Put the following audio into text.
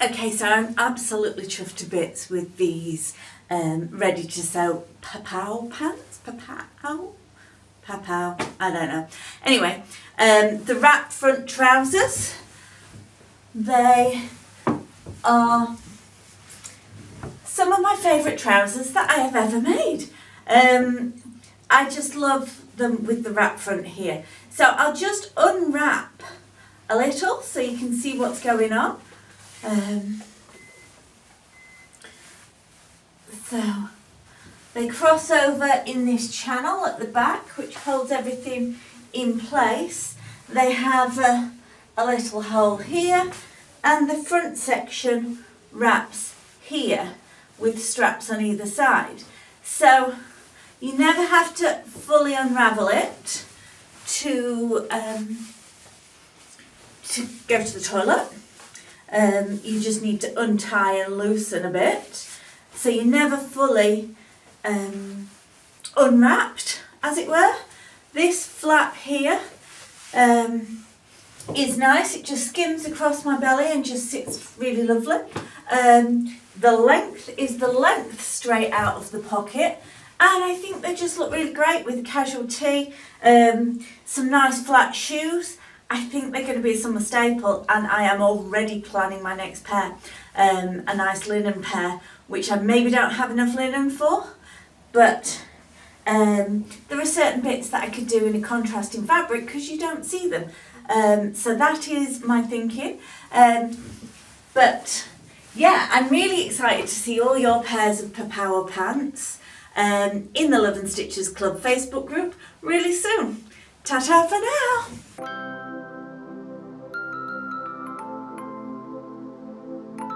Okay, so I'm absolutely chuffed to bits with these ready to sew Papao pants. Papao? I don't know. Anyway, the wrap front trousers. They are some of my favourite trousers that I have ever made. I just love them with the wrap front here. So I'll just unwrap a little so you can see what's going on. So they cross over in this channel at the back, which holds everything in place. They have a little hole here, and the front section wraps here with straps on either side. So you never have to fully unravel it to go to the toilet. You just need to untie and loosen a bit. So you're never fully unwrapped, as it were. This flap here is nice. It just skims across my belly and just sits really lovely. The length is the length straight out of the pocket. And I think they just look really great with a casual tee, some nice flat shoes. I think they're going to be a summer staple, and I am already planning my next pair, a nice linen pair, which I maybe don't have enough linen for, but there are certain bits that I could do in a contrasting fabric because you don't see them. So that is my thinking. But yeah, I'm really excited to see all your pairs of Papao pants in the Love and Stitches Club Facebook group really soon. Ta-ta for now!